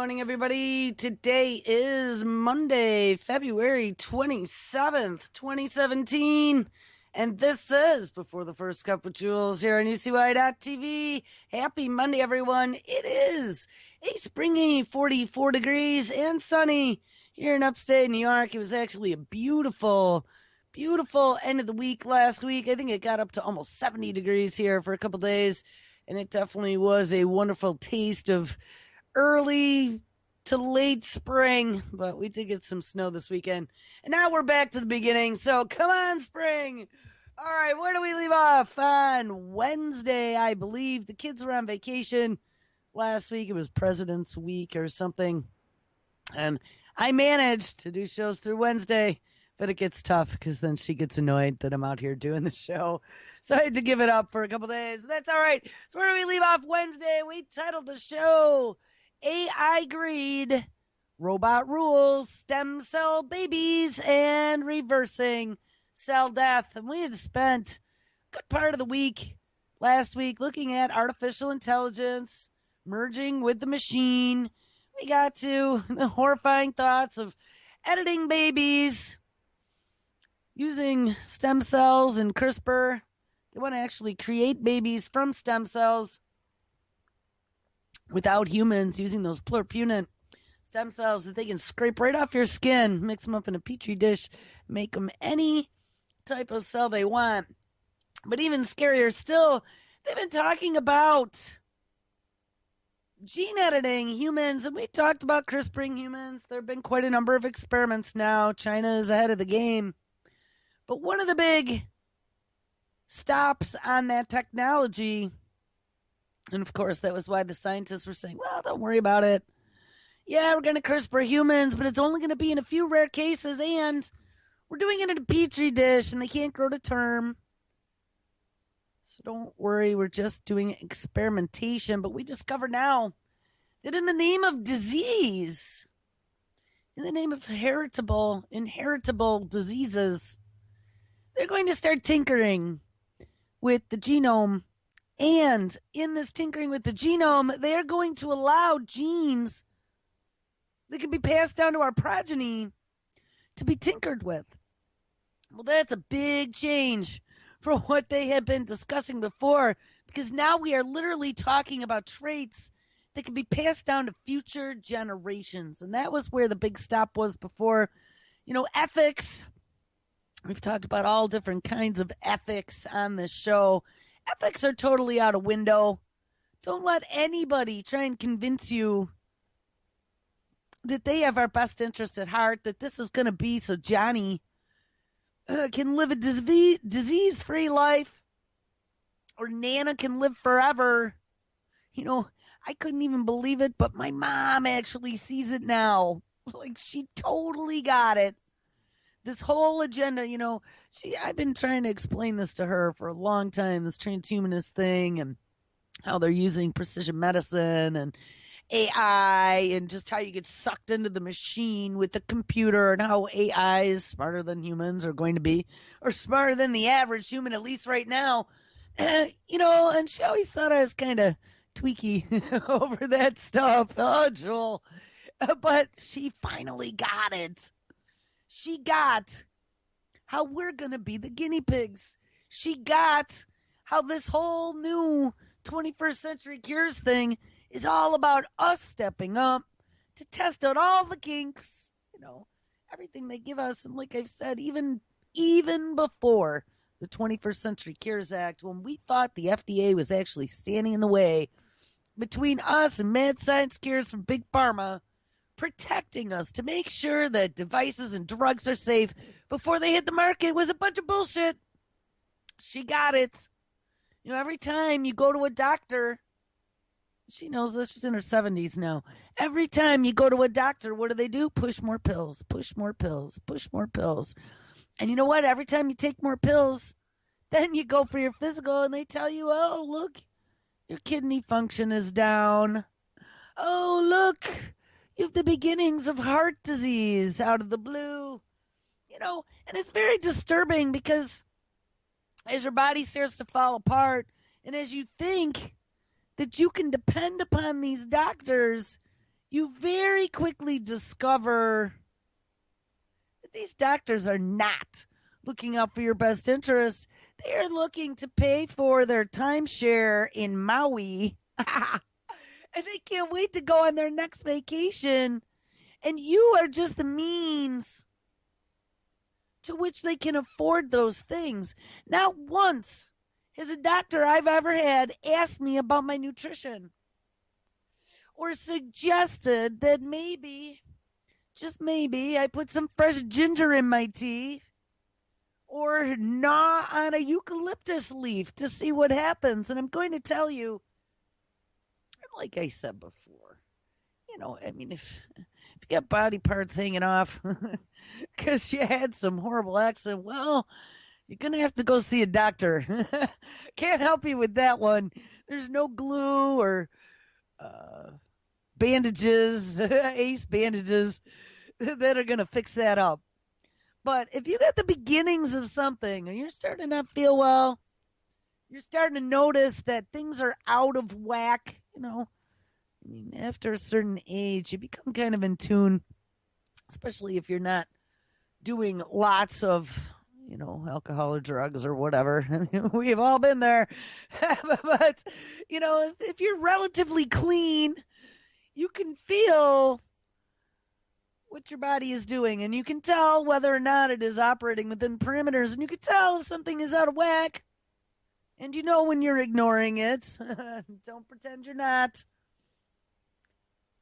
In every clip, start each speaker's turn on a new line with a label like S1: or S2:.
S1: morning, everybody. Today is Monday, February 27th, 2017. And this is Before the First Cup of Jules here on UCY.TV. Happy Monday, everyone. It is a springy 44 degrees and sunny here in upstate New York. It was actually a beautiful end of the week last week. I think it got up to almost 70 degrees here for a couple days. And it definitely was a wonderful taste of early to late spring, but we did get some snow this weekend. And now we're back to the beginning. So come on, spring. All right, where do we leave off? On Wednesday, I believe. The kids were on vacation last week. It was President's Week or something. And I managed to do shows through Wednesday, but it gets tough because then she gets annoyed that I'm out here doing the show. So I had to give it up for a couple days, but that's all right. So where do we leave off Wednesday? We titled the show AI Greed, Robot Rules, Stem Cell Babies, and Reversing Cell Death. And we had spent a good part of the week last week looking at artificial intelligence merging with the machine. We got to the horrifying thoughts of editing babies using stem cells and CRISPR. They want to actually create babies from stem cells without humans, using those pluripotent stem cells that they can scrape right off your skin, mix them up in a petri dish, make them any type of cell they want. But even scarier still, they've been talking about gene editing humans, and we talked about CRISPRing humans. There have been quite a number of experiments now. China is ahead of the game. But one of the big stops on that technology, and of course that was why the scientists were saying, well, don't worry about it. Yeah, we're going to CRISPR humans, but it's only going to be in a few rare cases, and we're doing it in a petri dish, and they can't grow to term. So don't worry, we're just doing experimentation. But we discover now that in the name of disease, in the name of inheritable diseases, they're going to start tinkering with the genome. And in this tinkering with the genome, they're going to allow genes that can be passed down to our progeny to be tinkered with. Well, that's a big change for what they had been discussing before, because now we are literally talking about traits that can be passed down to future generations. And that was where the big stop was before. Ethics. We've talked about all different kinds of ethics on this show. Ethics are totally out of window. Don't let anybody try and convince you that they have our best interests at heart, that this is going to be so Johnny can live a disease-free life, or Nana can live forever. I couldn't even believe it, but my mom actually sees it now. Like, she totally got it. This whole agenda, I've been trying to explain this to her for a long time, this transhumanist thing, and how they're using precision medicine and AI, and just how you get sucked into the machine with the computer, and how AI is smarter than humans are going to be, or smarter than the average human, at least right now. And she always thought I was kind of tweaky over that stuff. Oh, Joel. But she finally got it. She got how we're going to be the guinea pigs. She got how this whole new 21st century cures thing is all about us stepping up to test out all the kinks, everything they give us. And like I've said, even before the 21st Century Cures Act, when we thought the FDA was actually standing in the way between us and mad science cures from Big Pharma, protecting us to make sure that devices and drugs are safe before they hit the market, was a bunch of bullshit. She got it. Every time you go to a doctor, she knows this, she's in her 70s now. Every time you go to a doctor, what do? Push more pills, push more pills, push more pills. And you know what? Every time you take more pills, then you go for your physical and they tell you, oh, look, your kidney function is down. Oh, look, you have the beginnings of heart disease out of the blue. And it's very disturbing because as your body starts to fall apart, and as you think that you can depend upon these doctors, you very quickly discover that these doctors are not looking out for your best interest. They are looking to pay for their timeshare in Maui. And they can't wait to go on their next vacation. And you are just the means to which they can afford those things. Not once has a doctor I've ever had asked me about my nutrition or suggested that maybe, just maybe, I put some fresh ginger in my tea or gnaw on a eucalyptus leaf to see what happens. And I'm going to tell you, like I said before, I mean, if you got body parts hanging off because you had some horrible accident, well, you're going to have to go see a doctor. Can't help you with that one. There's no glue or uh, bandages, ace bandages that are going to fix that up. But if you got the beginnings of something and you're starting to not feel well, you're starting to notice that things are out of whack, I mean, after a certain age, you become kind of in tune, especially if you're not doing lots of, alcohol or drugs or whatever. I mean, we've all been there. But, if you're relatively clean, you can feel what your body is doing, and you can tell whether or not it is operating within parameters, and you can tell if something is out of whack, and you know when you're ignoring it. Don't pretend you're not.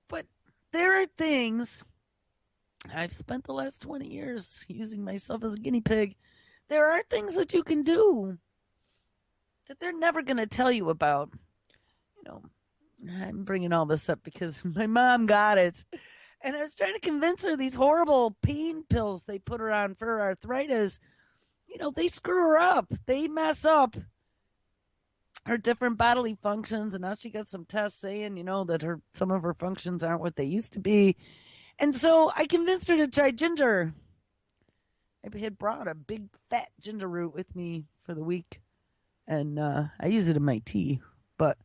S1: But there are things, I've spent the last 20 years using myself as a guinea pig. There are things that you can do that they're never going to tell you about. I'm bringing all this up because my mom got it. And I was trying to convince her these horrible pain pills they put her on for arthritis, they screw her up. They mess up her different bodily functions. And now she got some tests saying, that some of her functions aren't what they used to be. And so I convinced her to try ginger. I had brought a big fat ginger root with me for the week. And I use it in my tea. But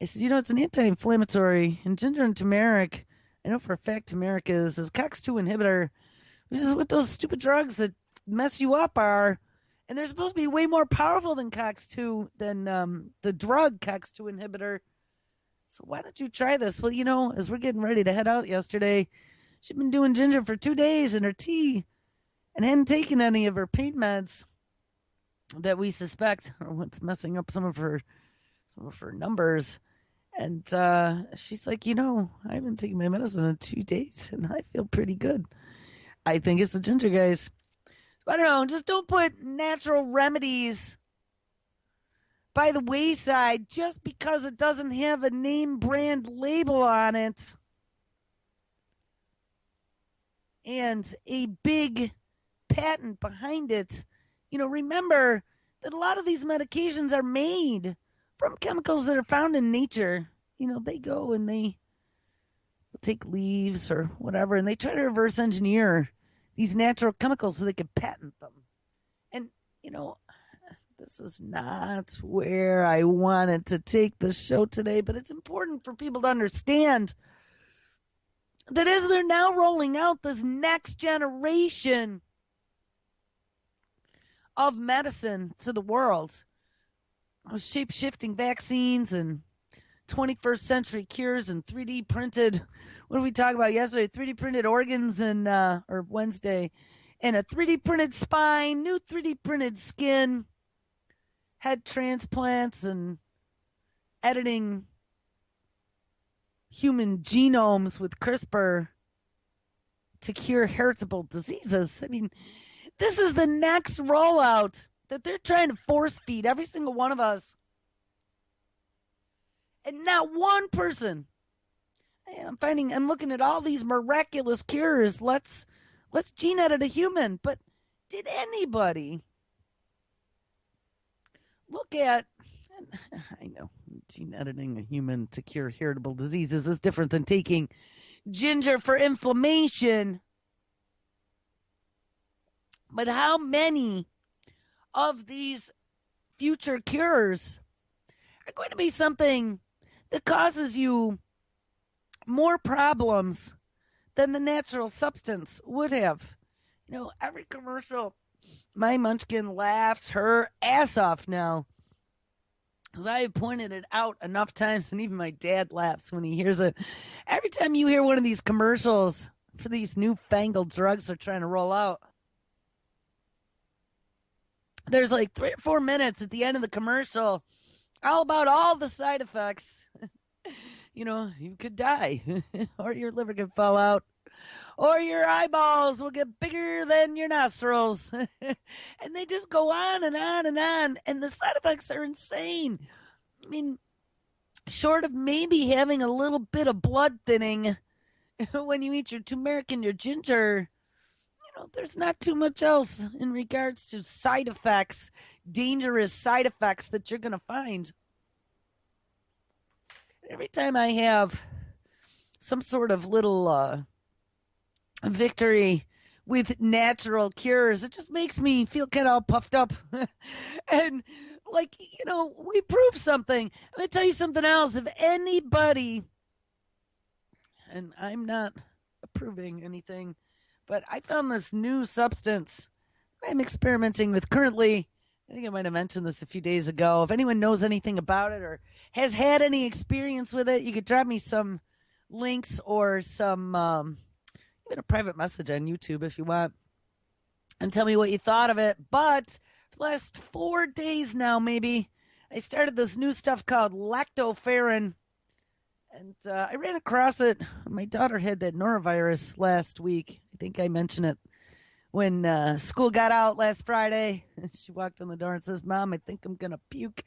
S1: I said, it's an anti-inflammatory. And ginger and turmeric, I know for a fact turmeric is COX-2 inhibitor, which is what those stupid drugs that mess you up are. And they're supposed to be way more powerful than COX-2, than the drug COX-2 inhibitor. So why don't you try this? Well, as we're getting ready to head out yesterday, she'd been doing ginger for 2 days in her tea and hadn't taken any of her pain meds that we suspect are what's messing up some of her numbers. And she's like, I haven't taken my medicine in 2 days and I feel pretty good. I think it's the ginger, guys. I don't know. Just don't put natural remedies by the wayside just because it doesn't have a name brand label on it and a big patent behind it. Remember that a lot of these medications are made from chemicals that are found in nature. They go and they take leaves or whatever and they try to reverse engineer these natural chemicals so they can patent them. And, this is not where I wanted to take the show today, but it's important for people to understand that as they're now rolling out this next generation of medicine to the world, shape-shifting vaccines and 21st century cures and 3D printed, what did we talk about yesterday? 3D printed organs and or Wednesday, and a 3D printed spine, new 3D printed skin, head transplants, and editing human genomes with CRISPR to cure heritable diseases. I mean, this is the next rollout that they're trying to force feed every single one of us. And not one person. I'm looking at all these miraculous cures. Let's gene edit a human. But did anybody look at, I know gene editing a human to cure heritable diseases is different than taking ginger for inflammation. But how many of these future cures are going to be something that causes you more problems than the natural substance would have. Every commercial, my munchkin laughs her ass off now. Because I have pointed it out enough times, and even my dad laughs when he hears it. Every time you hear one of these commercials for these newfangled drugs they're trying to roll out, there's like 3 or 4 minutes at the end of the commercial all about all the side effects. You could die, or your liver could fall out, or your eyeballs will get bigger than your nostrils. And they just go on and on and on. And the side effects are insane. I mean, short of maybe having a little bit of blood thinning when you eat your turmeric and your ginger, there's not too much else in regards to side effects, dangerous side effects that you're going to find. Every time I have some sort of little victory with natural cures, it just makes me feel kind of all puffed up. And we prove something. I'm going to tell you something else. If anybody, and I'm not approving anything, but I found this new substance I'm experimenting with currently. I think I might have mentioned this a few days ago. If anyone knows anything about it or has had any experience with it, you could drop me some links or some even a private message on YouTube if you want, and tell me what you thought of it. But for the last 4 days now, maybe, I started this new stuff called lactoferrin, and I ran across it. My daughter had that norovirus last week. I think I mentioned it when school got out last Friday. She walked in the door and says, "Mom, I think I'm going to puke."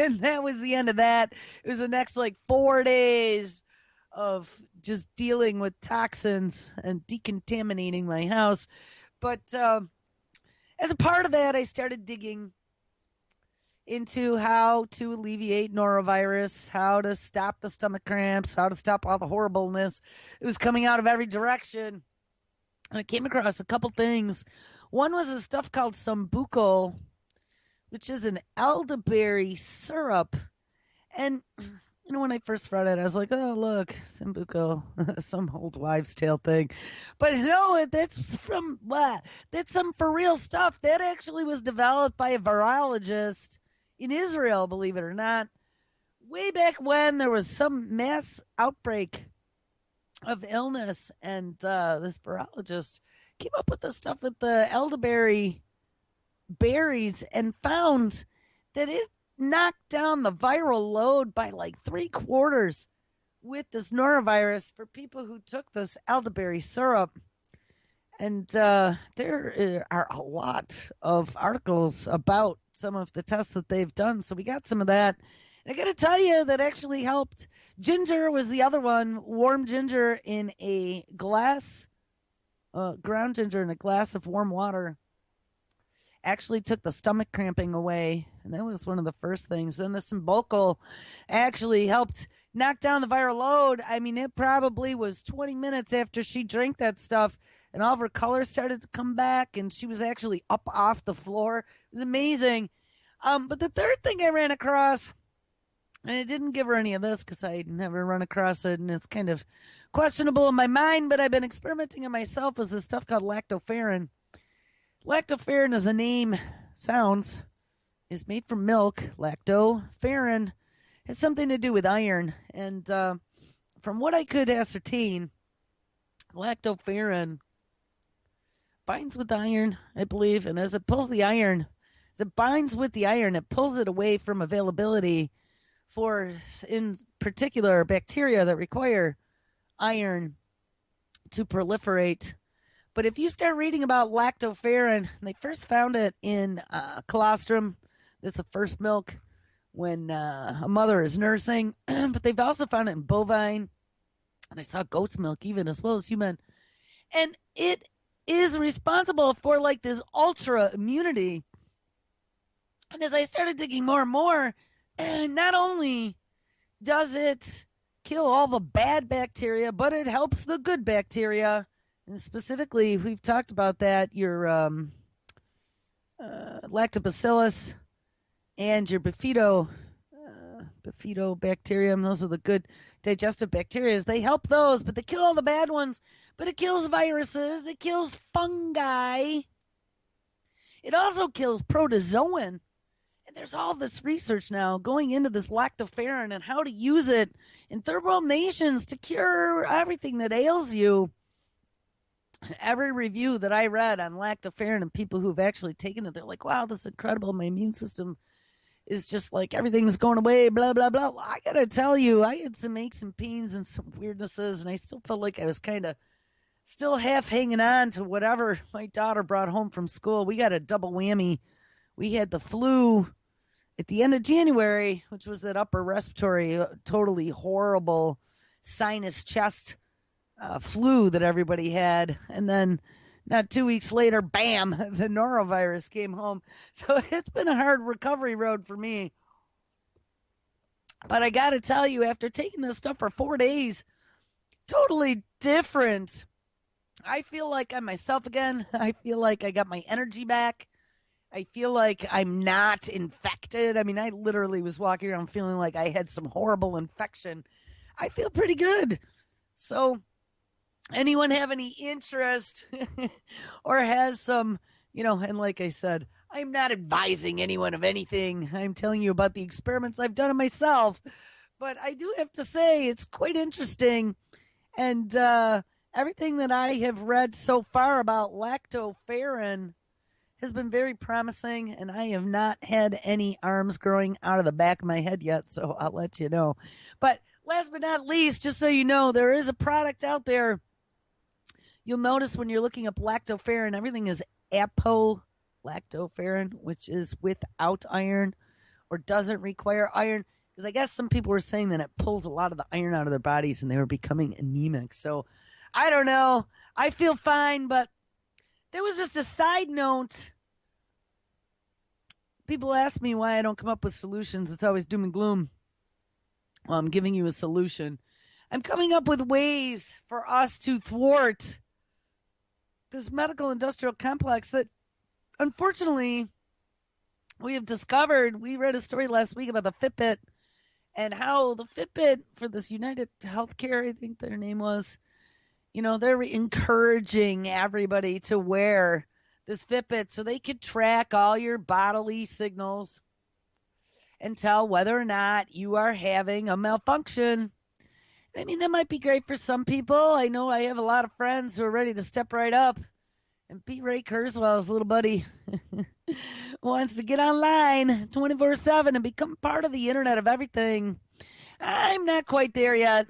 S1: And that was the end of that. It was the next 4 days of just dealing with toxins and decontaminating my house. But as a part of that, I started digging into how to alleviate norovirus, how to stop the stomach cramps, how to stop all the horribleness. It was coming out of every direction. And I came across a couple things. One was a stuff called Sambuco, which is an elderberry syrup. And, when I first read it, I was like, oh, look, Sambuco, some old wives' tale thing. But no, that's from what? That's some for real stuff. That actually was developed by a virologist in Israel, believe it or not, way back when there was some mass outbreak of illness, and this virologist came up with the stuff with the elderberry berries and found that it knocked down the viral load by 3/4 with this norovirus for people who took this elderberry syrup. And there are a lot of articles about some of the tests that they've done. So we got some of that. And I got to tell you, that actually helped. Ginger was the other one. Warm ginger in a glass, ground ginger in a glass of warm water actually took the stomach cramping away. And that was one of the first things. Then the Sambuco actually helped knock down the viral load. I mean, it probably was 20 minutes after she drank that stuff, and all of her colors started to come back, and she was actually up off the floor. It was amazing. But the third thing I ran across, and I didn't give her any of this because I never run across it, and it's kind of questionable in my mind, but I've been experimenting on myself, with this stuff called lactoferrin. Lactoferrin, as the name sounds, is made from milk. Lactoferrin has something to do with iron. And from what I could ascertain, lactoferrin binds with iron, I believe, and as it pulls the iron, as it binds with the iron, it pulls it away from availability for, in particular, bacteria that require iron to proliferate. But if you start reading about lactoferrin, they first found it in colostrum. This is the first milk when a mother is nursing. But they've also found it in bovine. And I saw goat's milk even, as well as human. And it is responsible for this ultra immunity. And as I started digging more and more, not only does it kill all the bad bacteria, but it helps the good bacteria. And specifically, we've talked about that, your lactobacillus and your bifidobacterium. Those are the good digestive bacteria. They help those, but they kill all the bad ones. But it kills viruses. It kills fungi. It also kills protozoan. And there's all this research now going into this lactoferrin and how to use it in third world nations to cure everything that ails you. Every review that I read on lactoferrin and people who've actually taken it, they're like, wow, this is incredible. My immune system is just like everything's going away, blah, blah, blah. Well, I got to tell you, I had some aches and pains and some weirdnesses, and I still felt like I was kind of still half hanging on to whatever my daughter brought home from school. We got a double whammy. We had the flu at the end of January, which was that upper respiratory, totally horrible sinus chest flu that everybody had. And then not 2 weeks later, bam, the norovirus came home. So it's been a hard recovery road for me. But I got to tell you, after taking this stuff for 4 days, totally different. I feel like I'm myself again. I feel like I got my energy back. I feel like I'm not infected. I mean, I literally was walking around feeling like I had some horrible infection. I feel pretty good. So, anyone have any interest or has some, and like I said, I'm not advising anyone of anything. I'm telling you about the experiments I've done on myself. But I do have to say, it's quite interesting. And everything that I have read so far about lactoferrin has been very promising, and I have not had any arms growing out of the back of my head yet, so I'll let you know. But last but not least, just so you know, there is a product out there. You'll notice when you're looking up lactoferrin, everything is apolactoferrin, which is without iron or doesn't require iron. Because I guess some people were saying that it pulls a lot of the iron out of their bodies and they were becoming anemic. So I don't know. I feel fine, but there was just a side note. People ask me why I don't come up with solutions. It's always doom and gloom. Well, I'm giving you a solution. I'm coming up with ways for us to thwart this medical industrial complex that, unfortunately, we have discovered. We read a story last week about the Fitbit and how the Fitbit for this United Healthcare, I think their name was, they're encouraging everybody to wear this Fitbit so they could track all your bodily signals and tell whether or not you are having a malfunction. I mean, that might be great for some people. I know I have a lot of friends who are ready to step right up. And Pete Ray Kurzweil's little buddy wants to get online 24/7 and become part of the Internet of Everything. I'm not quite there yet.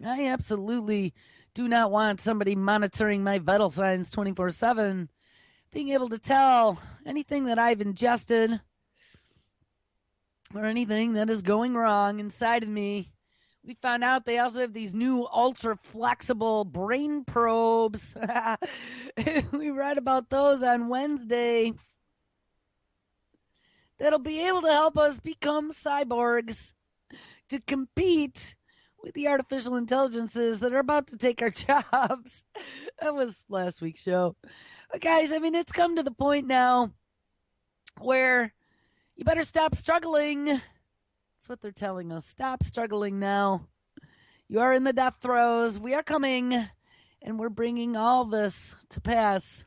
S1: I absolutely do not want somebody monitoring my vital signs 24/7, being able to tell anything that I've ingested or anything that is going wrong inside of me. We found out they also have these new ultra flexible brain probes. We read about those on Wednesday. That'll be able to help us become cyborgs to compete with the artificial intelligences that are about to take our jobs. That was last week's show. But guys, I mean, it's come to the point now where you better stop struggling. That's what they're telling us. Stop struggling now. You are in the death throes. We are coming, and we're bringing all this to pass.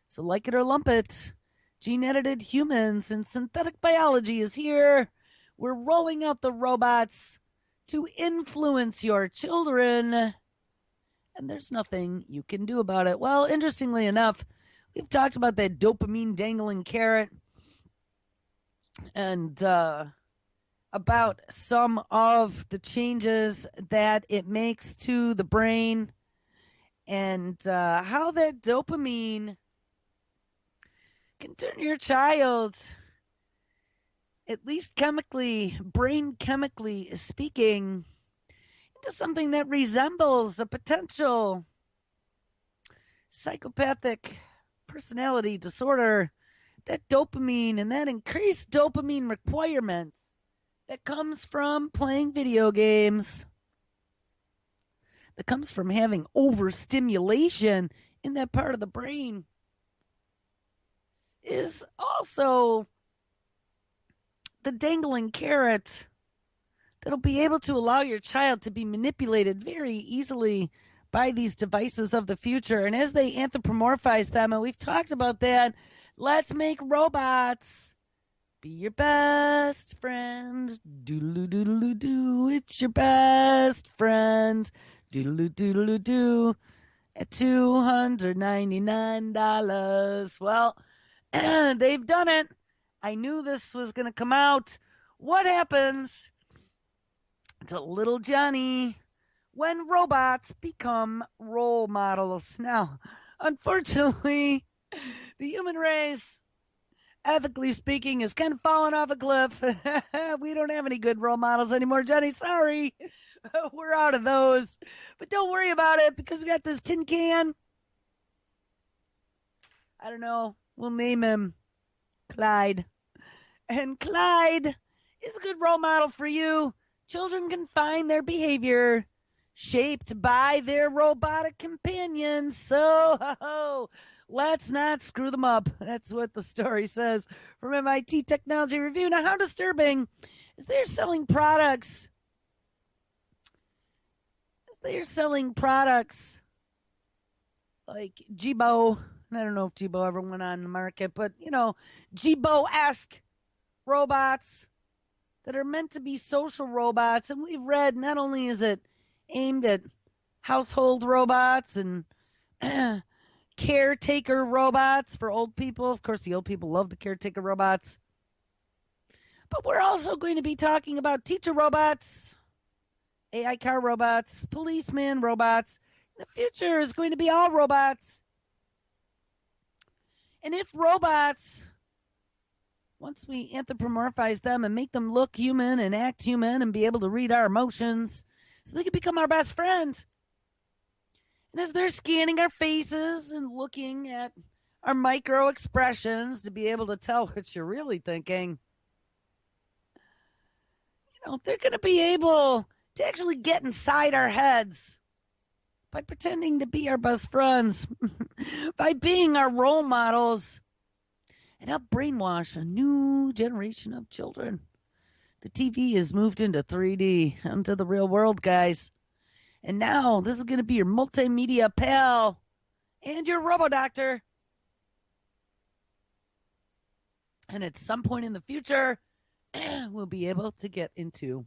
S1: So like it or lump it, gene-edited humans and synthetic biology is here. We're rolling out the robots to influence your children, and there's nothing you can do about it. Well, interestingly enough, we've talked about that dopamine dangling carrot and about some of the changes that it makes to the brain and how that dopamine can turn your child, at least chemically, brain chemically speaking, into something that resembles a potential psychopathic personality disorder. That dopamine and that increased dopamine requirements that comes from playing video games, that comes from having overstimulation in that part of the brain, is also the dangling carrot that'll be able to allow your child to be manipulated very easily by these devices of the future. And as they anthropomorphize them, and we've talked about that, let's make robots be your best friend. Doodle doodle doo. It's your best friend. Doodle doodle doo. At $299. Well, they've done it. I knew this was going to come out. What happens to little Johnny when robots become role models? Now, unfortunately, the human race, ethically speaking, is kind of falling off a cliff. We don't have any good role models anymore, Johnny. Sorry. We're out of those. But don't worry about it because we got this tin can. I don't know. We'll name him Clyde. And Clyde is a good role model for you. Children can find their behavior shaped by their robotic companions. So let's not screw them up. That's what the story says from MIT Technology Review. Now, how disturbing is they're selling products. They're selling products like Jibo. I don't know if Jibo ever went on the market, but, Jibo-esque robots that are meant to be social robots. And we've read not only is it aimed at household robots and caretaker robots for old people. Of course, the old people love the caretaker robots. But we're also going to be talking about teacher robots, AI car robots, policeman robots. The future is going to be all robots. And if robots, once we anthropomorphize them and make them look human and act human and be able to read our emotions, so they can become our best friend. And as they're scanning our faces and looking at our micro expressions to be able to tell what you're really thinking, they're going to be able to actually get inside our heads by pretending to be our best friends, by being our role models, and help brainwash a new generation of children. The TV has moved into 3D, into the real world, guys. And now this is going to be your multimedia pal and your Robo Doctor. And at some point in the future, we'll be able to get into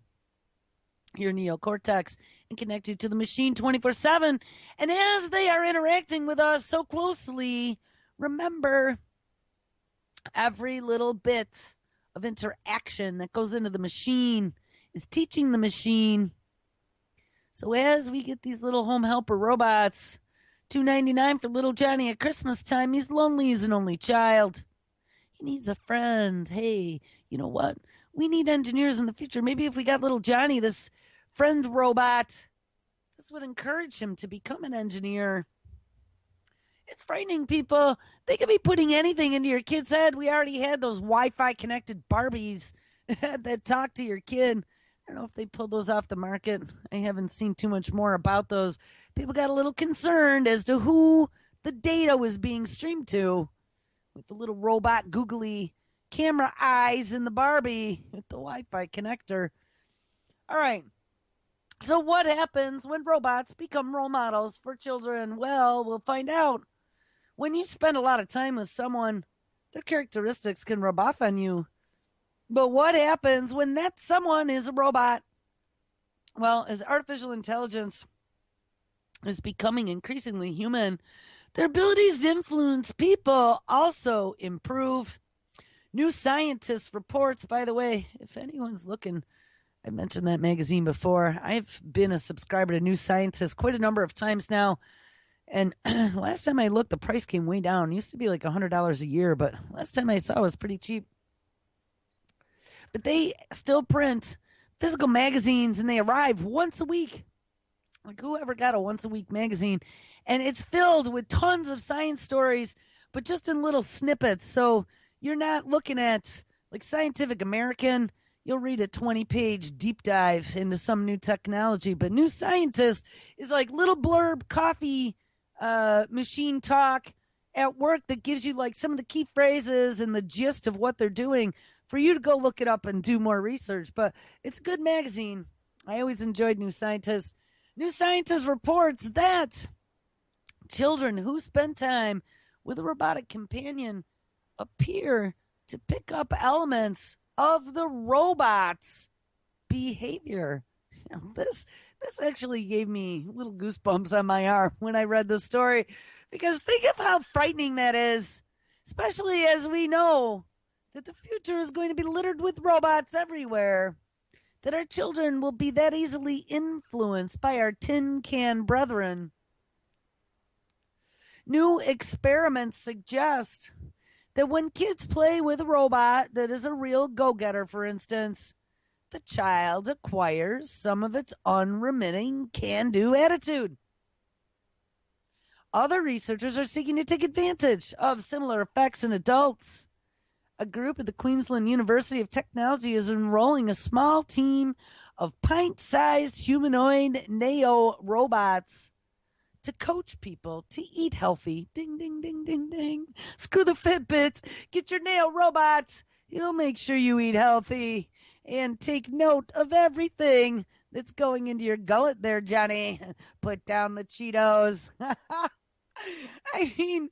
S1: your neocortex and connect you to the machine 24/7. And as they are interacting with us so closely, remember every little bit of interaction that goes into the machine is teaching the machine. So as we get these little home helper robots, $2.99 for little Johnny at Christmas time. He's lonely. He's an only child. He needs a friend. Hey, you know what? We need engineers in the future. Maybe if we got little Johnny, this friend robot, this would encourage him to become an engineer. It's frightening, people. They could be putting anything into your kid's head. We already had those Wi-Fi connected Barbies that talk to your kid. I don't know if they pulled those off the market. I haven't seen too much more about those. People got a little concerned as to who the data was being streamed to with the little robot googly camera eyes in the Barbie with the Wi-Fi connector. All right. So what happens when robots become role models for children? Well, we'll find out. When you spend a lot of time with someone, their characteristics can rub off on you. But what happens when that someone is a robot? Well, as artificial intelligence is becoming increasingly human, their abilities to influence people also improve. New Scientist reports, by the way, if anyone's looking, I mentioned that magazine before. I've been a subscriber to New Scientist quite a number of times now. And last time I looked, the price came way down. It used to be like $100 a year, but last time I saw it was pretty cheap. But they still print physical magazines, and they arrive once a week. Like, whoever got a once-a-week magazine? And it's filled with tons of science stories, but just in little snippets. So you're not looking at, like, Scientific American. You'll read a 20-page deep dive into some new technology. But New Scientist is like little blurb coffee machine talk at work that gives you, like, some of the key phrases and the gist of what they're doing for you to go look it up and do more research. But it's a good magazine. I always enjoyed New Scientist. New Scientist reports that children who spend time with a robotic companion appear to pick up elements of the robot's behavior. This actually gave me little goosebumps on my arm when I read the story, because think of how frightening that is, especially as we know that the future is going to be littered with robots everywhere, that our children will be that easily influenced by our tin can brethren. New experiments suggest that when kids play with a robot that is a real go-getter, for instance, the child acquires some of its unremitting can-do attitude. Other researchers are seeking to take advantage of similar effects in adults. A group at the Queensland University of Technology is enrolling a small team of pint-sized humanoid neo robots to coach people to eat healthy. Ding, ding, ding, ding, ding. Screw the Fitbits. Get your neo robot. He'll make sure you eat healthy and take note of everything that's going into your gullet there, Johnny. Put down the Cheetos. I mean,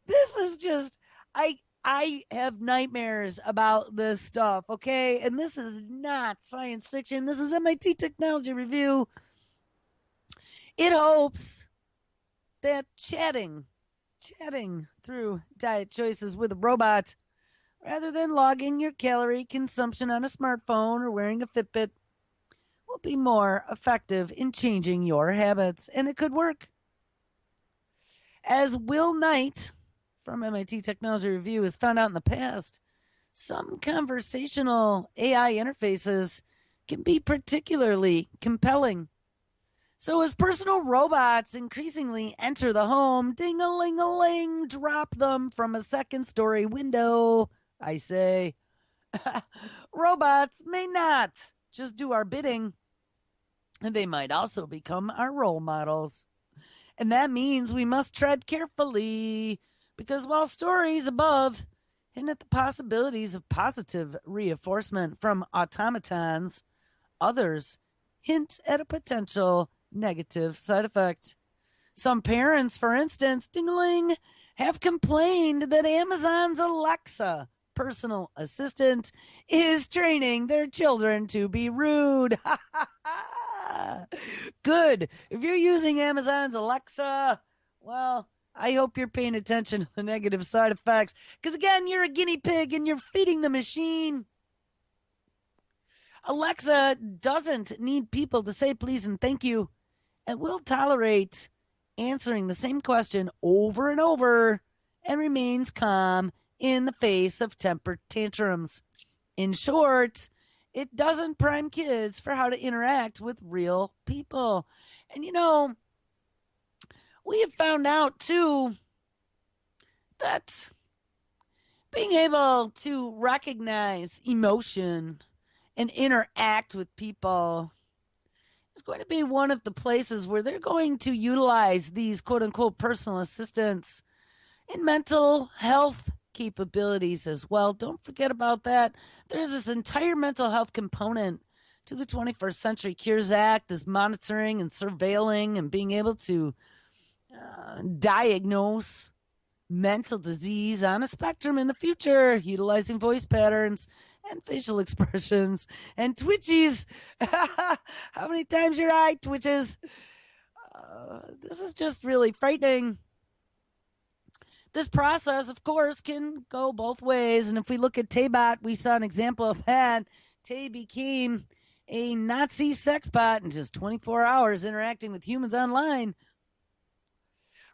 S1: this is just, I have nightmares about this stuff, okay? And this is not science fiction. This is MIT Technology Review. It hopes that chatting through diet choices with a robot, rather than logging your calorie consumption on a smartphone or wearing a Fitbit, will be more effective in changing your habits. And it could work. As Will Knight from MIT Technology Review has found out in the past, some conversational AI interfaces can be particularly compelling. So as personal robots increasingly enter the home, ding-a-ling-a-ling, drop them from a second-story window, I say. Robots may not just do our bidding, and they might also become our role models. And that means we must tread carefully, because while stories above hint at the possibilities of positive reinforcement from automatons, others hint at a potential negative side effect. Some parents, for instance, ding-a-ling, have complained that Amazon's Alexa personal assistant is training their children to be rude. Good. If you're using Amazon's Alexa, well, I hope you're paying attention to the negative side effects, because again, you're a guinea pig and you're feeding the machine. Alexa doesn't need people to say please and thank you, and will tolerate answering the same question over and over, and remains calm in the face of temper tantrums. In short, it doesn't prime kids for how to interact with real people. And we have found out too that being able to recognize emotion and interact with people is going to be one of the places where they're going to utilize these quote unquote personal assistants in mental health capabilities as well. Don't forget about that. There's this entire mental health component to the 21st Century Cures Act, this monitoring and surveilling and being able to diagnose mental disease on a spectrum in the future, utilizing voice patterns and facial expressions and twitches. How many times your eye twitches? This is just really frightening. This process, of course, can go both ways. And if we look at Taybot, we saw an example of that. Tay became a Nazi sex bot in just 24 hours interacting with humans online.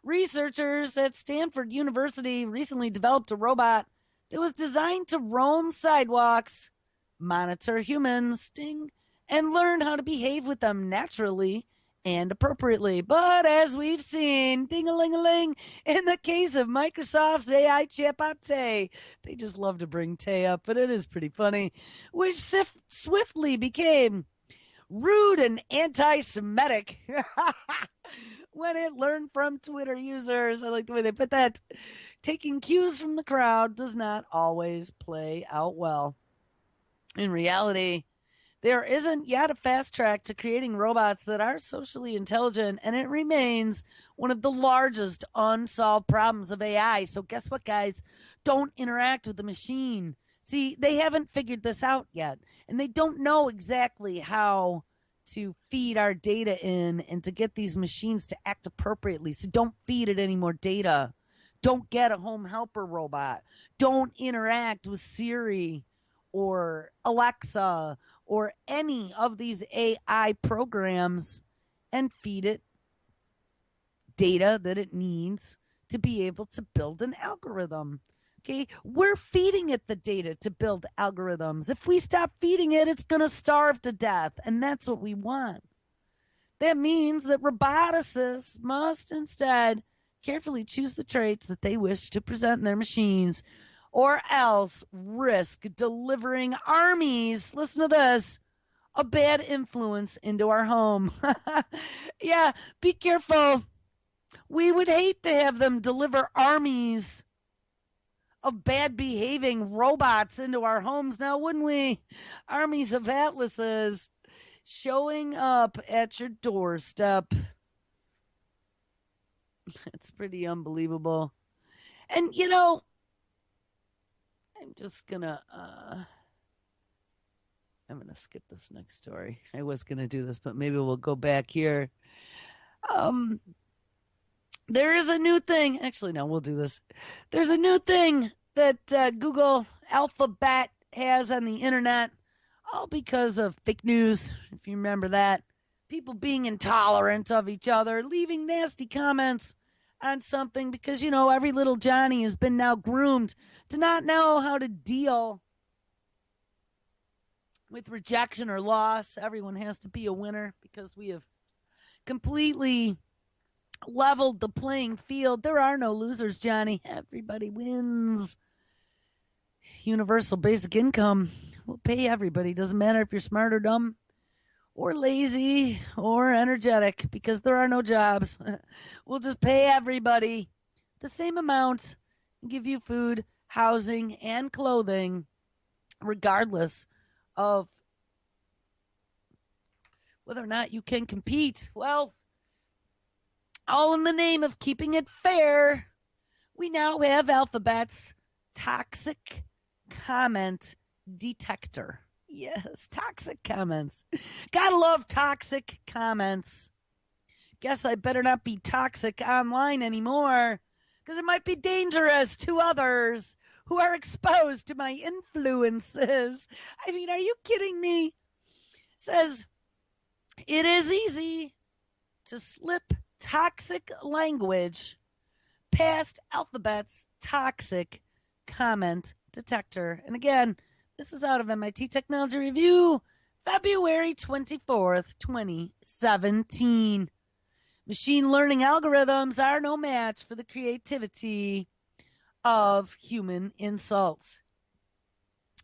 S1: Researchers at Stanford University recently developed a robot that was designed to roam sidewalks, monitor humans, and learn how to behave with them naturally and appropriately. But as we've seen, ding-a-ling-a-ling, in the case of Microsoft's AI chatbot Tay, they just love to bring Tay up, but it is pretty funny, which swiftly became rude and anti-Semitic when it learned from Twitter users. I like the way they put that. Taking cues from the crowd does not always play out well. In reality, there isn't yet a fast track to creating robots that are socially intelligent, and it remains one of the largest unsolved problems of AI. So, guess what, guys? Don't interact with the machine. See, they haven't figured this out yet, and they don't know exactly how to feed our data in and to get these machines to act appropriately. So, don't feed it any more data. Don't get a home helper robot. Don't interact with Siri or Alexa or any of these AI programs and feed it data that it needs to be able to build an algorithm. Okay, we're feeding it the data to build algorithms. If we stop feeding it, it's going to starve to death, and that's what we want. That means that roboticists must instead carefully choose the traits that they wish to present in their machines, or else risk delivering armies. Listen to this, a bad influence into our home. Yeah, be careful. We would hate to have them deliver armies of bad behaving robots into our homes now, wouldn't we? Armies of atlases showing up at your doorstep. It's pretty unbelievable. And I'm just gonna I'm gonna skip this next story. I was gonna do this, but maybe we'll go back here. Um there is a new thing. Actually, no, we'll do this. There's a new thing that Google Alphabet has on the internet, all because of fake news, if you remember that. People being intolerant of each other, leaving nasty comments on something because, every little Johnny has been now groomed to not know how to deal with rejection or loss. Everyone has to be a winner because we have completely leveled the playing field. There are no losers, Johnny. Everybody wins. Universal basic income will pay everybody. Doesn't matter if you're smart or dumb or lazy or energetic, because there are no jobs. We'll just pay everybody the same amount and give you food, housing, and clothing, regardless of whether or not you can compete. Well, all in the name of keeping it fair, we now have Alphabet's toxic comment detector. Yes, toxic comments. Gotta love toxic comments. Guess I better not be toxic online anymore, because it might be dangerous to others who are exposed to my influences. I mean, are you kidding me? It says, it is easy to slip toxic language past Alphabet's toxic comment detector. And again, this is out of MIT Technology Review, February 24th, 2017. Machine learning algorithms are no match for the creativity of human insults.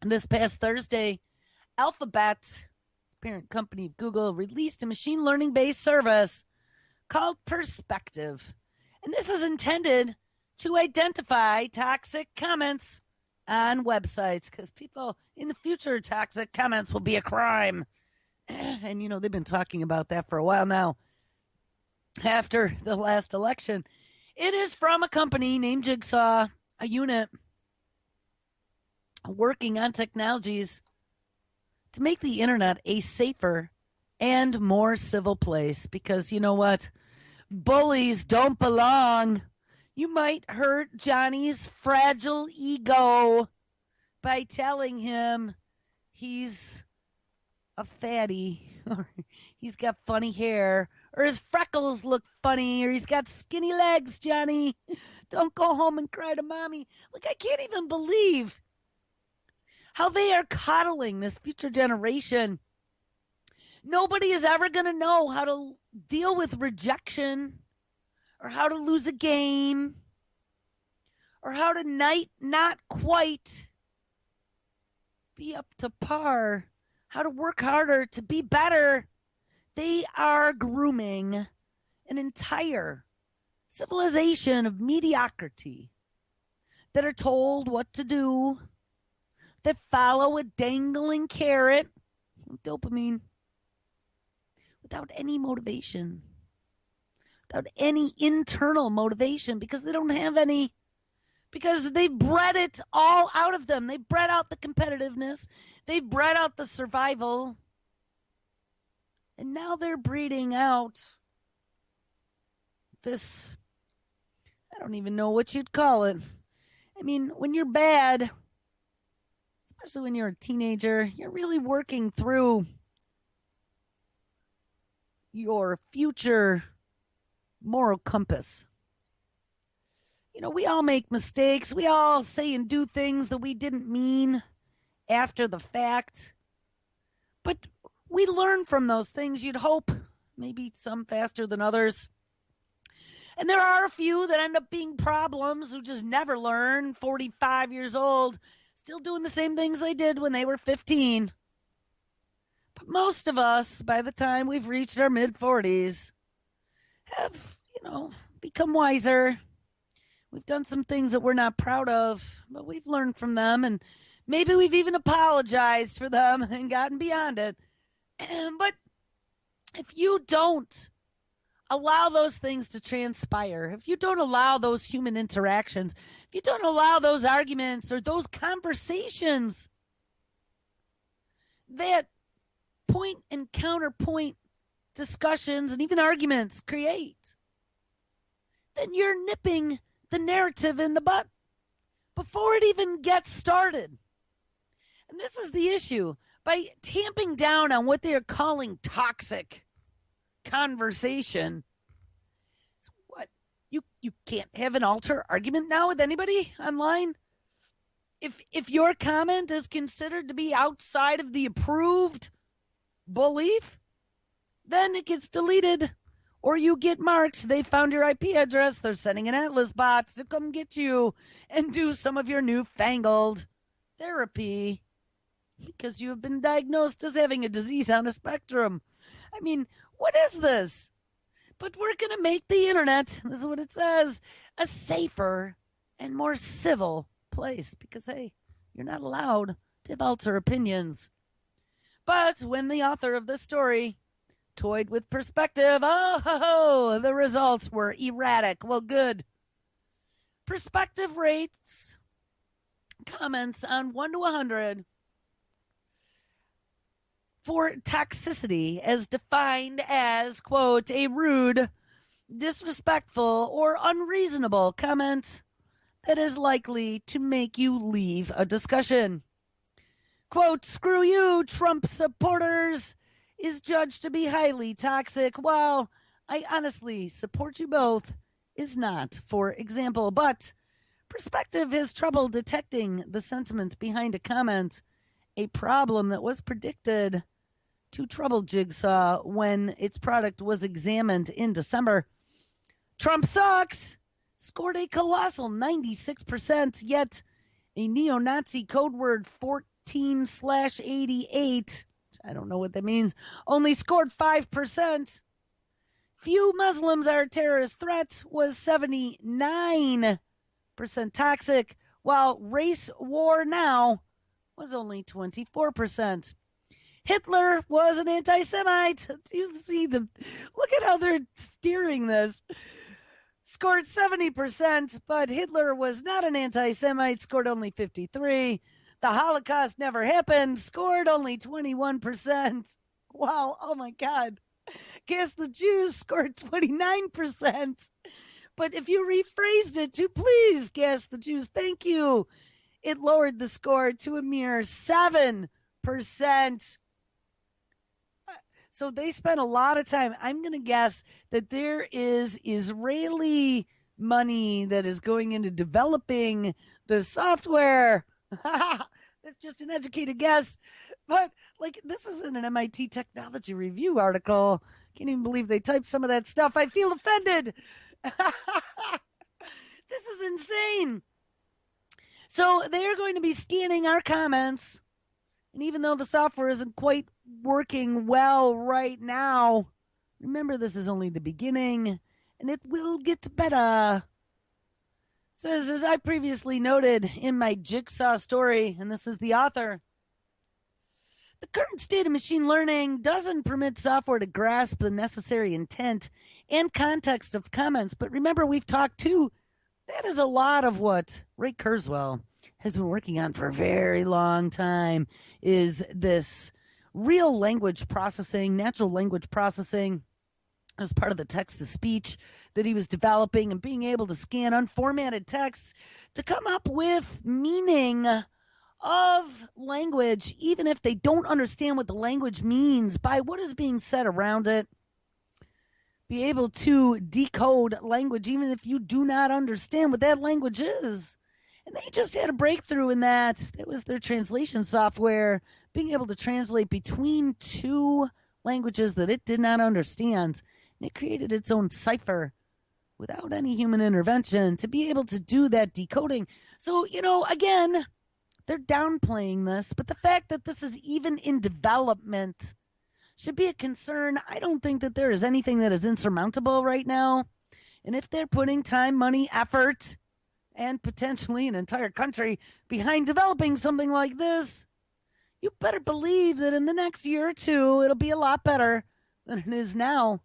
S1: And this past Thursday, Alphabet, its parent company of Google, released a machine learning based service called Perspective. And this is intended to identify toxic comments on websites, because people in the future, toxic comments will be a crime. And they've been talking about that for a while now. After the last election, it is from a company named Jigsaw, a unit working on technologies to make the internet a safer and more civil place, because you know what? Bullies don't belong. You might hurt Johnny's fragile ego by telling him he's a fatty, or he's got funny hair, or his freckles look funny, or he's got skinny legs, Johnny. Don't go home and cry to mommy. Look, I can't even believe how they are coddling this future generation. Nobody is ever going to know how to deal with rejection, or how to lose a game, or how to not quite be up to par, how to work harder to be better. They are grooming an entire civilization of mediocrity that are told what to do, that follow a dangling carrot, dopamine, without any motivation, without any internal motivation, because they don't have any, because they bred it all out of them. They bred out the competitiveness, they bred out the survival, and now they're breeding out this, I don't even know what you'd call it. I mean, when you're bad, especially when you're a teenager, you're really working through your future moral compass. You know, we all make mistakes. We all say and do things that we didn't mean after the fact. But we learn from those things, you'd hope. Maybe some faster than others. And there are a few that end up being problems who just never learn, 45 years old, still doing the same things they did when they were 15. But most of us, by the time we've reached our mid-40s, have, become wiser. We've done some things that we're not proud of, but we've learned from them, and maybe we've even apologized for them and gotten beyond it. But if you don't allow those things to transpire, if you don't allow those human interactions, if you don't allow those arguments or those conversations that point and counterpoint discussions and even arguments create, then you're nipping the narrative in the butt before it even gets started. And this is the issue. By tamping down on what they are calling toxic conversation, so what? You can't have an alter argument now with anybody online? If your comment is considered to be outside of the approved belief, then it gets deleted. Or you get marked. They found your IP address. They're sending an Atlas bot to come get you and do some of your newfangled therapy because you have been diagnosed as having a disease on a spectrum. I mean, what is this? But we're going to make the internet, this is what it says, a safer and more civil place because, hey, you're not allowed to alter opinions. But when the author of this story toyed with perspective, the results were erratic. Well, good. Perspective rates comments on 1 to 100 for toxicity as defined as, quote, a rude, disrespectful, or unreasonable comment that is likely to make you leave a discussion. Quote, screw you, Trump supporters, is judged to be highly toxic, while I honestly support you both is not, for example. But perspective has trouble detecting the sentiment behind a comment, a problem that was predicted to trouble Jigsaw when its product was examined in December. Trump sucks scored a colossal 96%, yet a neo-Nazi code word 14/88, I don't know what that means, only scored 5%. Few Muslims are a terrorist threat was 79% toxic, while race war now was only 24%. Hitler was an anti-Semite. You see them. Look at how they're steering this. Scored 70%, but Hitler was not an anti-Semite, scored only 53%. The Holocaust never happened, scored only 21%. Wow, oh my God. Guess the Jews scored 29%. But if you rephrased it to please guess the Jews, thank you, it lowered the score to a mere 7%. So they spent a lot of time. I'm going to guess that there is Israeli money that is going into developing the software. That's just an educated guess. But, this isn't an MIT Technology Review article. Can't even believe they typed some of that stuff. I feel offended. This is insane. So they're going to be scanning our comments. And even though the software isn't quite working well right now, remember this is only the beginning, and it will get better. Says, as I previously noted in my jigsaw story, and this is the author, the current state of machine learning doesn't permit software to grasp the necessary intent and context of comments. But remember, we've talked too, that is a lot of what Ray Kurzweil has been working on for a very long time, is this real language processing, natural language processing as part of the text to speech that he was developing, and being able to scan unformatted texts to come up with meaning of language, even if they don't understand what the language means, by what is being said around it. Be able to decode language, even if you do not understand what that language is. And they just had a breakthrough in that. That was their translation software, being able to translate between two languages that it did not understand. And it created its own cipher without any human intervention to be able to do that decoding. So, again, they're downplaying this, but the fact that this is even in development should be a concern. I don't think that there is anything that is insurmountable right now. And if they're putting time, money, effort, and potentially an entire country behind developing something like this, you better believe that in the next year or two, it'll be a lot better than it is now.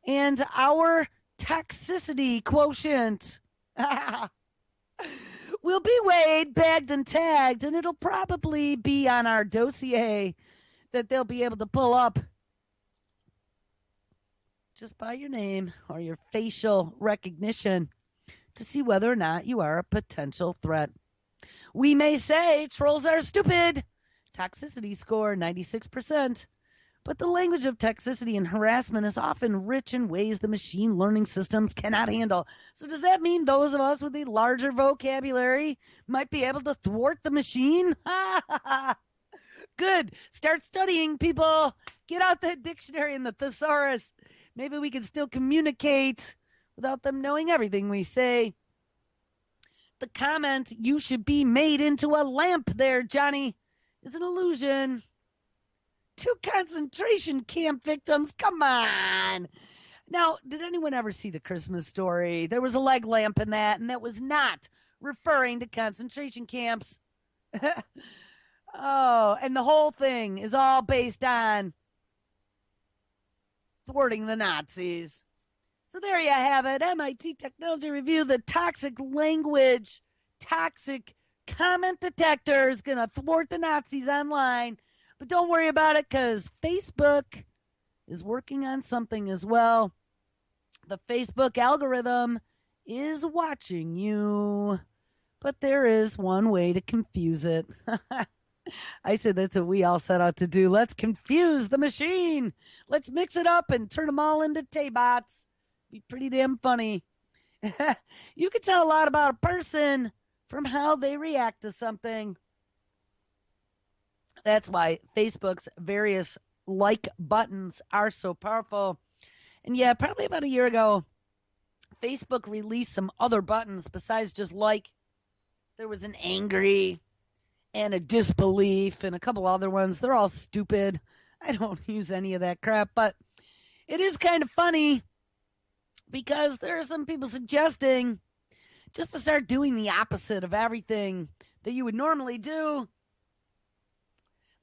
S1: And our toxicity quotient will be weighed, bagged, and tagged, and it'll probably be on our dossier that they'll be able to pull up just by your name or your facial recognition to see whether or not you are a potential threat. We may say trolls are stupid. Toxicity score 96%. But the language of toxicity and harassment is often rich in ways the machine learning systems cannot handle. So does that mean those of us with a larger vocabulary might be able to thwart the machine? Good. Start studying, people. Get out the dictionary and the thesaurus. Maybe we can still communicate without them knowing everything we say. The comment, "You should be made into a lamp there, Johnny," is an illusion. 2 concentration camp victims. Come on. Now, did anyone ever see The Christmas Story? There was a leg lamp in that, and that was not referring to concentration camps. Oh, and the whole thing is all based on thwarting the Nazis. So there you have it. MIT Technology Review, the toxic language, toxic comment detector is going to thwart the Nazis online. But don't worry about it, because Facebook is working on something as well. The Facebook algorithm is watching you, but there is one way to confuse it. I said that's what we all set out to do. Let's confuse the machine. Let's mix it up and turn them all into Tay-bots. Be pretty damn funny. You can tell a lot about a person from how they react to something. That's why Facebook's various like buttons are so powerful. And yeah, probably about a year ago, Facebook released some other buttons besides just like. There was an angry and a disbelief and a couple other ones. They're all stupid. I don't use any of that crap, but it is kind of funny because there are some people suggesting just to start doing the opposite of everything that you would normally do.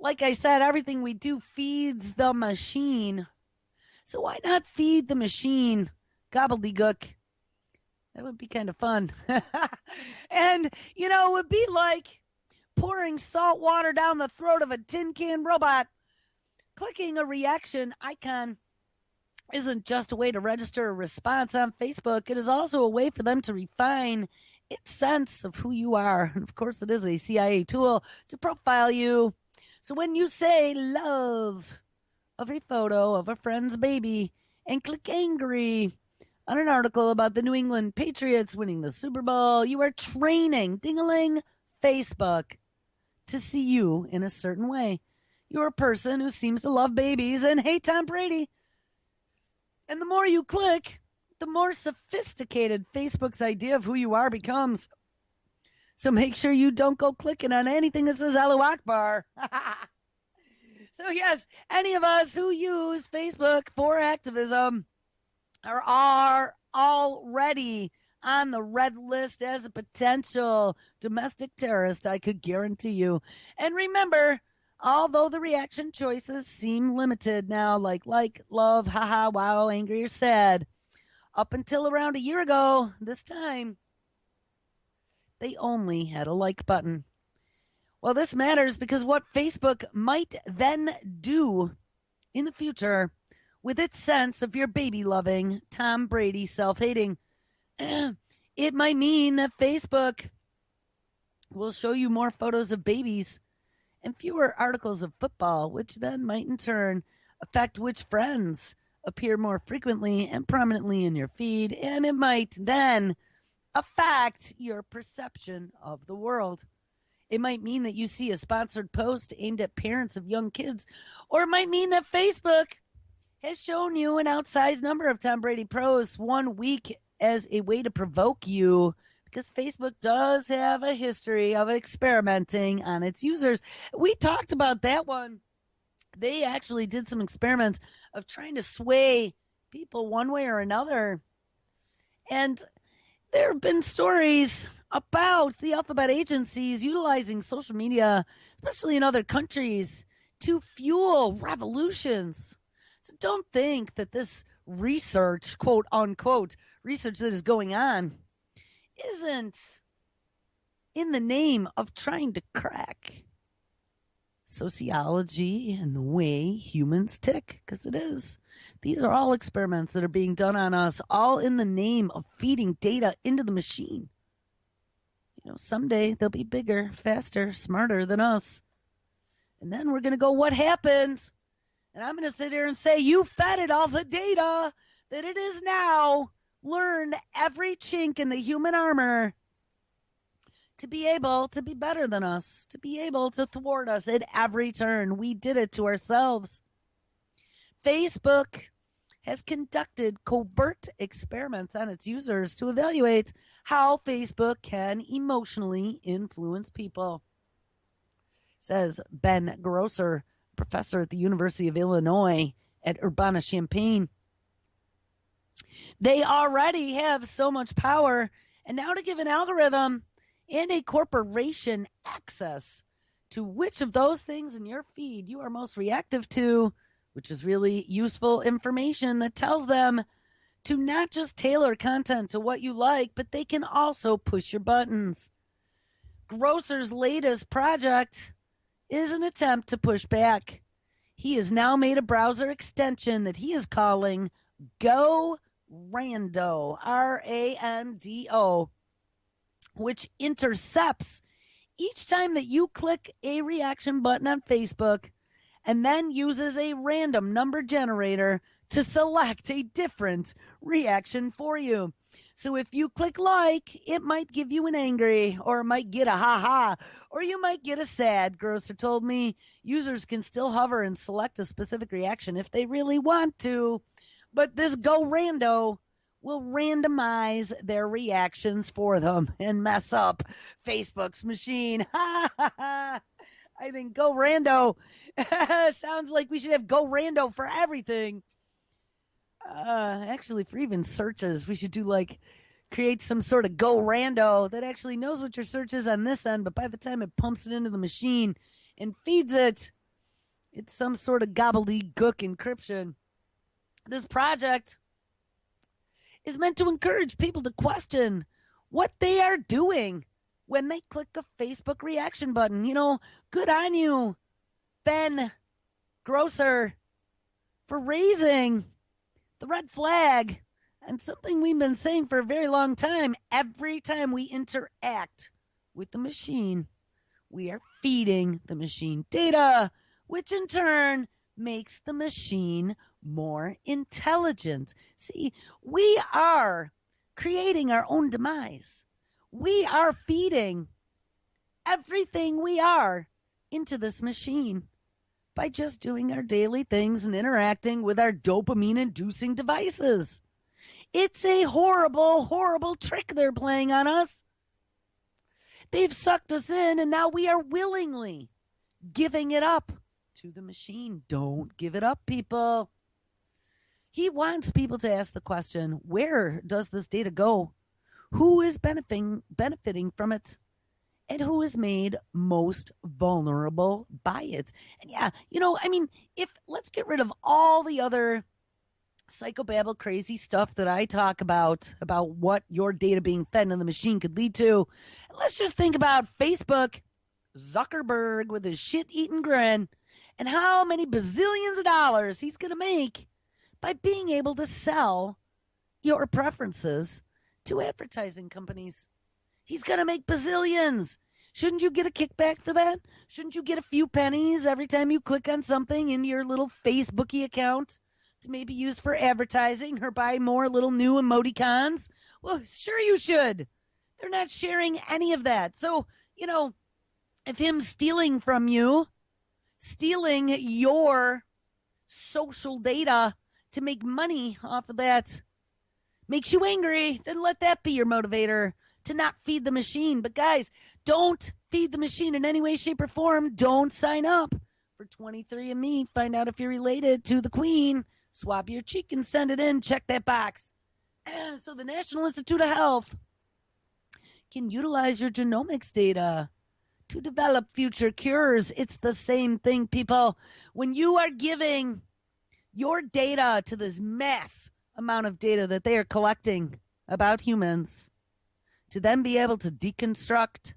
S1: Like I said, everything we do feeds the machine. So why not feed the machine gobbledygook? That would be kind of fun. And, it would be like pouring salt water down the throat of a tin can robot. Clicking a reaction icon isn't just a way to register a response on Facebook. It is also a way for them to refine its sense of who you are. And of course, it is a CIA tool to profile you. So when you say love of a photo of a friend's baby and click angry on an article about the New England Patriots winning the Super Bowl, you are training, ding-a-ling, Facebook to see you in a certain way. You're a person who seems to love babies and hate Tom Brady. And the more you click, the more sophisticated Facebook's idea of who you are becomes. So make sure you don't go clicking on anything that says Allahu Akbar. So yes, any of us who use Facebook for activism are already on the red list as a potential domestic terrorist, I could guarantee you. And remember, although the reaction choices seem limited now, like, love, haha, wow, angry, or sad, up until around a year ago, this time, they only had a like button. Well, this matters because what Facebook might then do in the future with its sense of your baby loving, Tom Brady self hating, it might mean that Facebook will show you more photos of babies and fewer articles of football, which then might in turn affect which friends appear more frequently and prominently in your feed, and it might then affect your perception of the world. It might mean that you see a sponsored post aimed at parents of young kids, or it might mean that Facebook has shown you an outsized number of Tom Brady posts 1 week as a way to provoke you, because Facebook does have a history of experimenting on its users. We talked about that one. They actually did some experiments of trying to sway people one way or another. And there have been stories about the alphabet agencies utilizing social media, especially in other countries, to fuel revolutions. So don't think that this research, quote unquote, research that is going on isn't in the name of trying to crack sociology and the way humans tick, because it is. These are all experiments that are being done on us, all in the name of feeding data into the machine. Someday they'll be bigger, faster, smarter than us. And then we're going to go, what happened? And I'm going to sit here and say, you fed it all the data that it is now learned every chink in the human armor to be able to be better than us, to be able to thwart us at every turn. We did it to ourselves. Facebook has conducted covert experiments on its users to evaluate how Facebook can emotionally influence people, says Ben Grosser, professor at the University of Illinois at Urbana-Champaign. They already have so much power, and now to give an algorithm and a corporation access to which of those things in your feed you are most reactive to, which is really useful information that tells them to not just tailor content to what you like, but they can also push your buttons. Grosser's latest project is an attempt to push back. He has now made a browser extension that he is calling Go Rando, Rando, which intercepts each time that you click a reaction button on Facebook and then uses a random number generator to select a different reaction for you. So if you click like, it might give you an angry, or it might get a ha-ha, or you might get a sad. Grosser told me users can still hover and select a specific reaction if they really want to, but this Go Rando will randomize their reactions for them and mess up Facebook's machine. I think Go Rando sounds like we should have Go Rando for everything. Actually, for even searches, we should do create some sort of Go Rando that actually knows what your search is on this end, but by the time it pumps it into the machine and feeds it, it's some sort of gobbledygook encryption. This project is meant to encourage people to question what they are doing when they click a Facebook reaction button. Good on you, Ben Grosser, for raising the red flag and something we've been saying for a very long time. Every time we interact with the machine, we are feeding the machine data, which in turn makes the machine more intelligent. See, we are creating our own demise. We are feeding everything we are into this machine by just doing our daily things and interacting with our dopamine-inducing devices. It's a horrible, horrible trick they're playing on us. They've sucked us in, and now we are willingly giving it up to the machine. Don't give it up, people. He wants people to ask the question, where does this data go? who is benefiting from it, and who is made most vulnerable by it. And yeah, I mean, if let's get rid of all the other psychobabble crazy stuff that I talk about what your data being fed into the machine could lead to. And let's just think about Facebook, Zuckerberg with his shit-eating grin, and how many bazillions of dollars he's going to make by being able to sell your preferences to advertising companies. He's going to make bazillions. Shouldn't you get a kickback for that? Shouldn't you get a few pennies every time you click on something in your little Facebooky account to maybe use for advertising or buy more little new emoticons? Well, sure you should. They're not sharing any of that. So, if him stealing from you, stealing your social data to make money off of that makes you angry, then let that be your motivator to not feed the machine. But guys, don't feed the machine in any way, shape, or form. Don't sign up for 23andMe. Find out if you're related to the queen. Swab your cheek and send it in. Check that box. So the National Institute of Health can utilize your genomics data to develop future cures. It's the same thing, people. When you are giving your data to this mass amount of data that they are collecting about humans to then be able to deconstruct,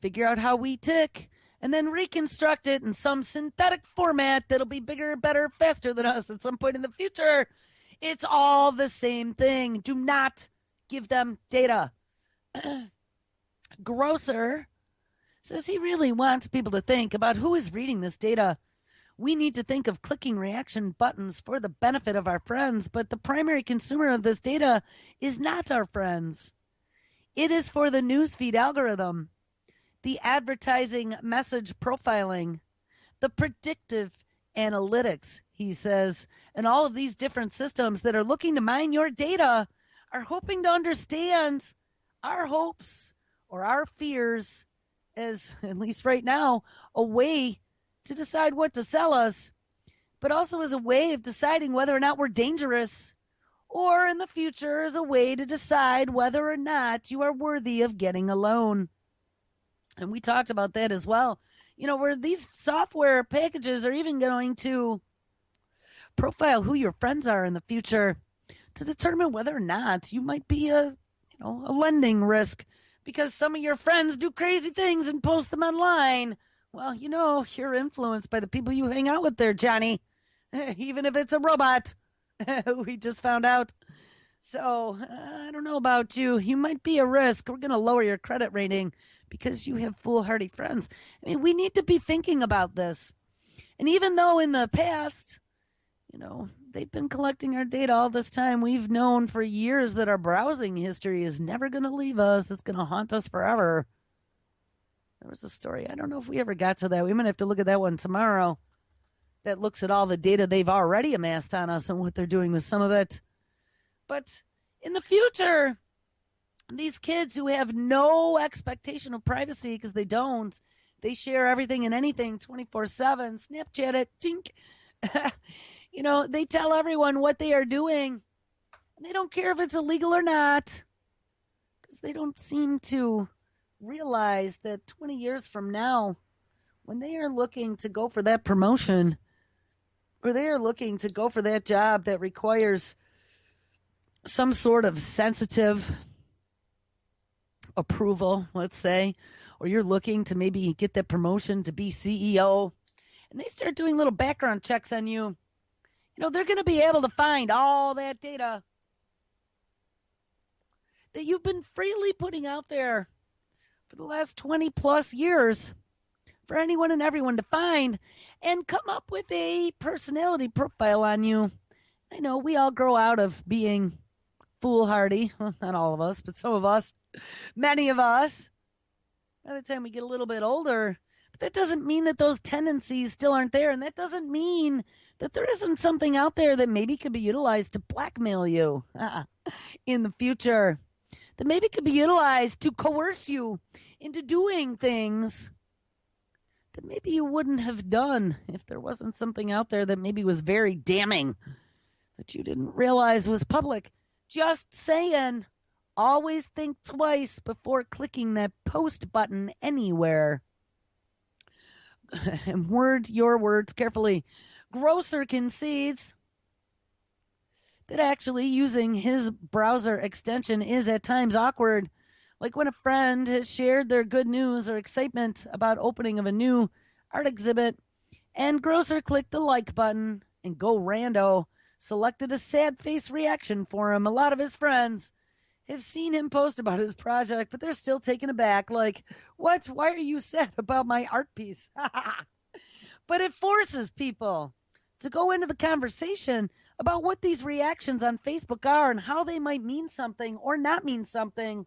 S1: figure out how we tick, and then reconstruct it in some synthetic format that'll be bigger, better, faster than us at some point in the future. It's all the same thing. Do not give them data. Grosser says he really wants people to think about who is reading this data. We need to think of clicking reaction buttons for the benefit of our friends, but the primary consumer of this data is not our friends. It is for the newsfeed algorithm, the advertising message profiling, the predictive analytics, he says, and all of these different systems that are looking to mine your data are hoping to understand our hopes or our fears as, at least right now, a way to decide what to sell us, but also as a way of deciding whether or not we're dangerous, or in the future as a way to decide whether or not you are worthy of getting a loan. And we talked about that as well. Where these software packages are even going to profile who your friends are in the future to determine whether or not you might be a lending risk because some of your friends do crazy things and post them online. Well, you're influenced by the people you hang out with there, Johnny, even if it's a robot. We just found out. So I don't know about you. You might be a risk. We're going to lower your credit rating because you have foolhardy friends. I mean, we need to be thinking about this. And even though in the past, they've been collecting our data all this time, we've known for years that our browsing history is never going to leave us. It's going to haunt us forever. There was a story. I don't know if we ever got to that. We might have to look at that one tomorrow. That looks at all the data they've already amassed on us and what they're doing with some of it. But in the future, these kids who have no expectation of privacy because they share everything and anything 24/7, Snapchat it, tink. They tell everyone what they are doing. And they don't care if it's illegal or not because they don't seem to realize that 20 years from now, when they are looking to go for that promotion or they are looking to go for that job that requires some sort of sensitive approval, let's say, or you're looking to maybe get that promotion to be CEO, and they start doing little background checks on you, they're going to be able to find all that data that you've been freely putting out there for the last 20 plus years for anyone and everyone to find and come up with a personality profile on you. I know we all grow out of being foolhardy. Well, not all of us, but some of us, many of us, by the time we get a little bit older. But that doesn't mean that those tendencies still aren't there. And that doesn't mean that there isn't something out there that maybe could be utilized to blackmail you in the future, that maybe could be utilized to coerce you into doing things that maybe you wouldn't have done if there wasn't something out there that maybe was very damning that you didn't realize was public. Just saying. Always think twice before clicking that post button anywhere. And word your words carefully. Grocer concedes that actually using his browser extension is at times awkward. Like when a friend has shared their good news or excitement about opening of a new art exhibit, and Grocer clicked the like button and go rando selected a sad face reaction for him. A lot of his friends have seen him post about his project, but they're still taken aback. Like, what? Why are you sad about my art piece? But it forces people to go into the conversation about what these reactions on Facebook are and how they might mean something or not mean something,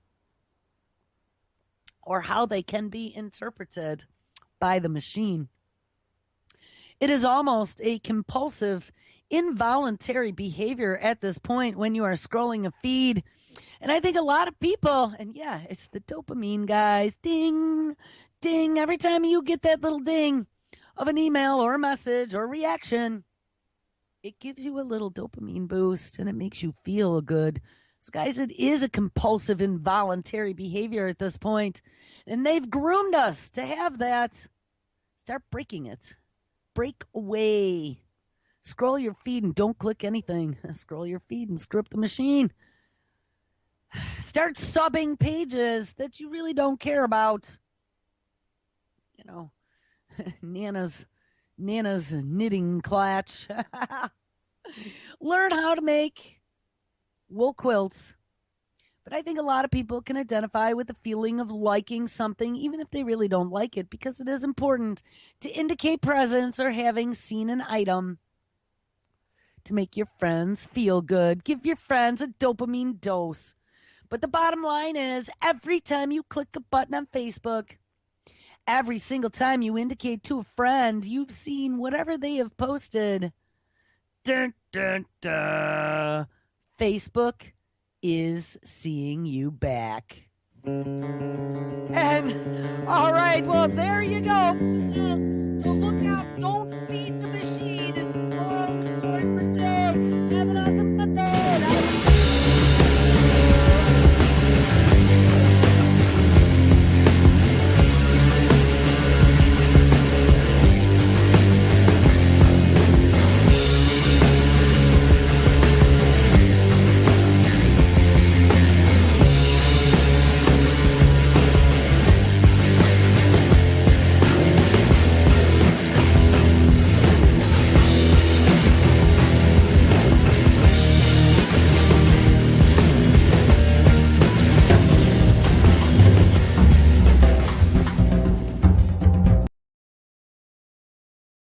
S1: or how they can be interpreted by the machine. It is almost a compulsive, involuntary behavior at this point when you are scrolling a feed. And I think a lot of people, and yeah, it's the dopamine, guys. Ding, ding. Every time you get that little ding of an email or a message or reaction, it gives you a little dopamine boost and it makes you feel good. So, guys, it is a compulsive, involuntary behavior at this point. And they've groomed us to have that. Start breaking it. Break away. Scroll your feed and don't click anything. Scroll your feed and screw up the machine. Start subbing pages that you really don't care about. You know, Nana's knitting clutch. Learn how to make wool quilts. But I think a lot of people can identify with the feeling of liking something, even if they really don't like it, because it is important to indicate presence or having seen an item to make your friends feel good. Give your friends a dopamine dose. But the bottom line is, every time you click a button on Facebook, every single time you indicate to a friend you've seen whatever they have posted, dun, dun, dun, Facebook is seeing you back. And all right, well, there you go. So look out, don't feed the machine.